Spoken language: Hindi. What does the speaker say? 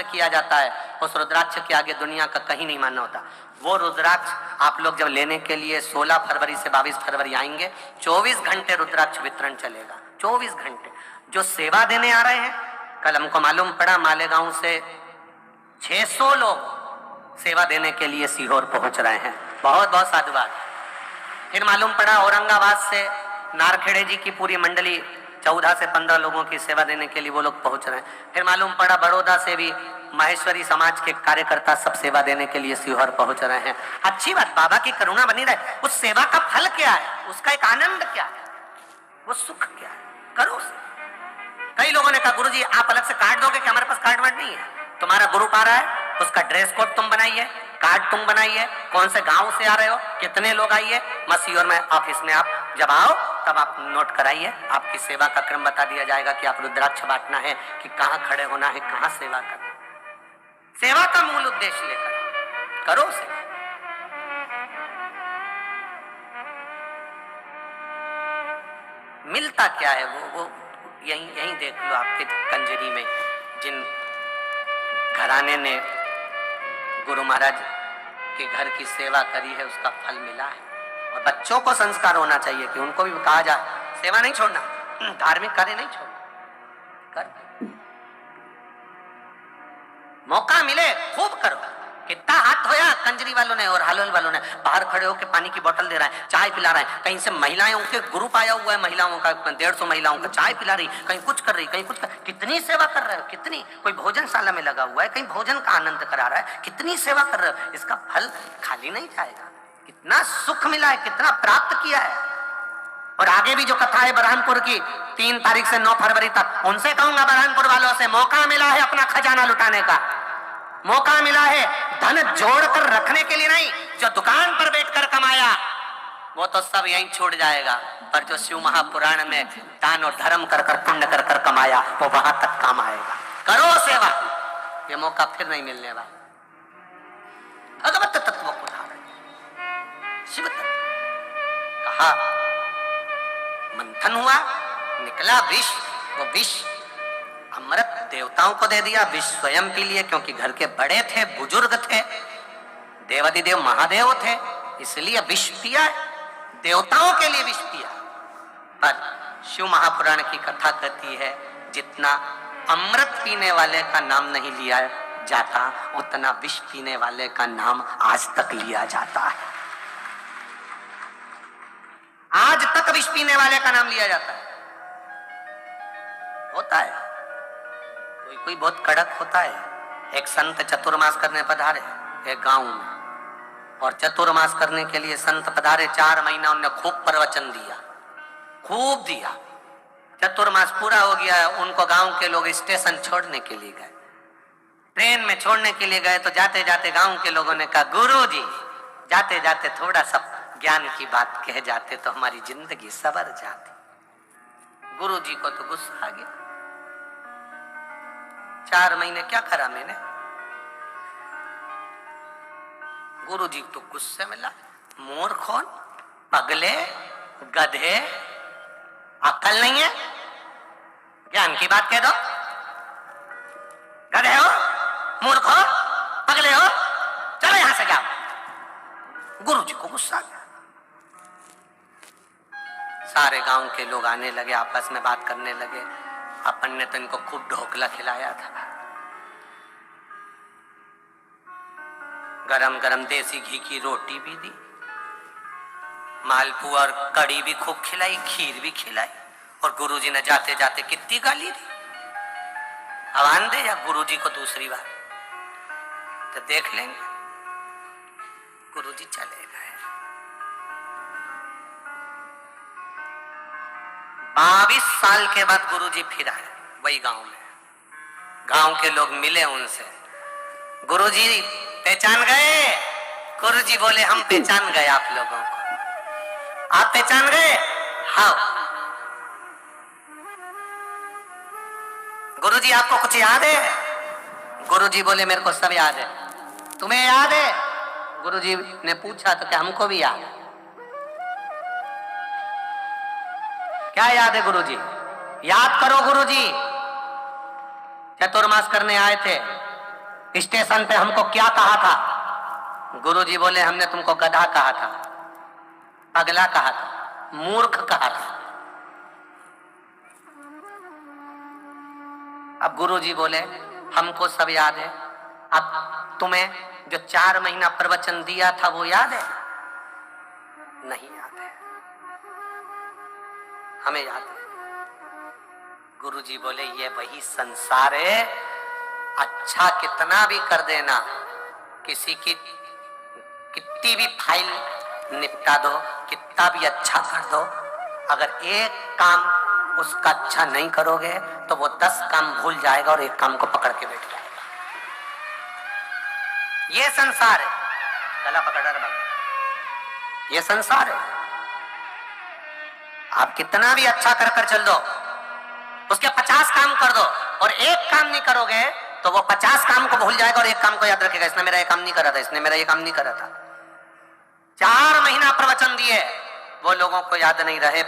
किया जाता है, उस रुद्राक्ष के आगे दुनिया का कहीं नहीं मानना होता। वो रुद्राक्ष आप लोग जब लेने के लिए 16 फरवरी से 22 फरवरी आएंगे, 24 घंटे रुद्राक्ष वितरण चलेगा। 24 घंटे जो सेवा देने आ रहे हैं, कल हमको मालूम पड़ा मालेगांव से 600 लोग सेवा देने के लिए सीहोर पहुंच रहे हैं। बहुत बहुत साधुवाद। फिर मालूम पड़ा औरंगाबाद से नारखेड़े जी की पूरी मंडली 14 से 15 लोगों की सेवा देने के लिए वो लोग पहुंच रहे हैं। फिर मालूम पड़ा बड़ौदा से भी माहेश्वरी समाज के कार्यकर्ता सब सेवा देने के लिए सीहोर पहुंच रहे हैं। अच्छी बात, बाबा की करुणा बनी रहे। उस सेवा का फल क्या है, उसका एक आनंद क्या है, वो सुख क्या है, करो उसे। कई लोगों ने कहा गुरुजी आप अलग से कार्ड दोगे कि हमारे पास कार्ड वर्ड नहीं है। तुम्हारा ग्रुप आ रहा है, उसका ड्रेस कोड तुम बनाइए, कार्ड तुम बनाइए, कौन से गांव से आ रहे हो, कितने लोग आइए, मसीहोर में ऑफिस में आप जब आओ तब आप नोट कराइए। आपकी सेवा का क्रम बता दिया जाएगा कि आप रुद्राक्ष बांटना है कि कहां खड़े होना है, कहां सेवा करना। सेवा का मूल उद्देश्य लेकर करो उसे। मिलता क्या है वो यहीं देख लो आपके कंजरी में। जिन घराने ने गुरु महाराज के घर की सेवा करी है उसका फल मिला है। और बच्चों को संस्कार होना चाहिए कि उनको भी कहा जाए सेवा नहीं छोड़ना, धार्मिक कार्य नहीं छोड़ना, कर मौका मिले खूब करो। कितना हाथ धोया कंजरी वालों ने और हालोल वालों ने, बाहर खड़े होकर पानी की बोतल दे रहा है, चाय पिला रहा है। कहीं से महिलाएं, उनके ग्रुप आया हुआ है महिलाओं का, 150 महिलाओं का, चाय पिला रही, कहीं कुछ कर रही, कहीं कुछ कर। कितनी सेवा कर रहे हो, कितनी। कोई भोजनशाला में लगा हुआ है, कहीं भोजन का आनंद करा रहा है, कितनी सेवा कर रहे हो। इसका फल खाली नहीं जाएगा। कितना सुख मिला है, कितना प्राप्त किया है। और आगे भी जो कथा है बरहानपुर की 3 तारीख से 9 फरवरी तक, उनसे कहूंगा बरहानपुर वालों से, मौका मिला है अपना खजाना लुटाने का, मौका मिला है धन जोड़कर रखने के लिए नहीं। जो दुकान पर बैठकर कमाया वो तो सब यहीं छूट जाएगा, पर जो शिव महापुराण में दान और धर्म कर कर पुण्य कर कर कमाया वो वहां तक काम आएगा। करो सेवा, ये मौका फिर नहीं मिलने वाला। भगवत तत्व को धारण, शिव तत्व कहा, मंथन हुआ, निकला विष। वो विष अमृत देवताओं को दे दिया, विष स्वयं पी लिए, क्योंकि घर के बड़े थे, बुजुर्ग थे, देवादिदेव महादेव थे, इसलिए विष पिया। देवताओं के लिए विष पिया। पर शिव महापुराण की कथा कहती है जितना अमृत पीने वाले का नाम नहीं लिया जाता, उतना विष पीने वाले का नाम आज तक लिया जाता है। आज तक विष पीने वाले का नाम लिया जाता है। होता है कोई बहुत कड़क होता है। एक संत चतुर्मास करने पधारे एक गांव में, और चतुर्मास करने के लिए संत पधारे। 4 महीना उन्होंने खूब प्रवचन दिया, खूब दिया। चतुर्मास पूरा हो गया, उनको गांव के लोग स्टेशन छोड़ने के लिए गए, ट्रेन में छोड़ने के लिए गए। तो जाते जाते गांव के लोगों ने कहा गुरुजी जाते जाते थोड़ा सा ज्ञान की बात कह जाते तो हमारी जिंदगी सवर जाती। गुरुजी को तो गुस्सा आ गया, 4 महीने क्या करा मैंने। गुरुजी तो गुस्से में ला, मूर्खों, पगले, गधे, अक्ल नहीं है, ज्ञान की बात कह दो। गधे हो, मूर्ख हो, पगले हो, चलो यहां से जाओ। गुरुजी को गुस्सा आ गया। सारे गांव के लोग आने लगे, आपस में बात करने लगे। अपन ने तो इनको खूब ढोकला खिलाया था, गरम गरम देसी घी की रोटी भी दी, मालपुआ और कड़ी भी खूब खिलाई, खीर भी खिलाई। और गुरुजी ने जाते जाते कितनी गाली दी। आवान दे या गुरुजी को दूसरी बार तो देख लेंगे। गुरुजी चले गए। 22 साल के बाद गुरुजी फिर आए वही गांव में। गांव के लोग मिले उनसे, गुरुजी पहचान गए। गुरुजी बोले हम पहचान गए आप लोगों को। आप पहचान गए? हाँ। गुरुजी आपको कुछ याद है? गुरुजी बोले मेरे को सब याद है। तुम्हें याद है? गुरुजी ने पूछा तो क्या हमको भी याद है। क्या याद है गुरुजी? याद करो गुरुजी चतुर्मास करने आए थे, स्टेशन पे हमको क्या कहा था? गुरुजी बोले हमने तुमको गधा कहा था, पगला कहा था, मूर्ख कहा था। अब गुरुजी बोले हमको सब याद है। अब तुम्हें जो 4 महीना प्रवचन दिया था वो याद है? नहीं याद है। हमें याद है। गुरुजी बोले ये वही संसार है, अच्छा कितना भी कर देना, किसी की कितनी भी फाइल निपटा दो, कितना भी अच्छा कर दो, अगर एक काम उसका अच्छा नहीं करोगे तो वो 10 काम भूल जाएगा और एक काम को पकड़ के बैठ जाएगा। ये संसार है। गला पकड़ रहा बाबू, ये संसार है। आप कितना भी अच्छा कर कर चल दो, उसके 50 काम कर दो और एक काम नहीं करोगे तो वो 50 काम को भूल जाएगा और एक काम को याद रखेगा, इसने मेरा ये काम नहीं करा था, इसने मेरा ये काम नहीं करा था। 4 महीना प्रवचन दिए, वो लोगों को याद नहीं रहे।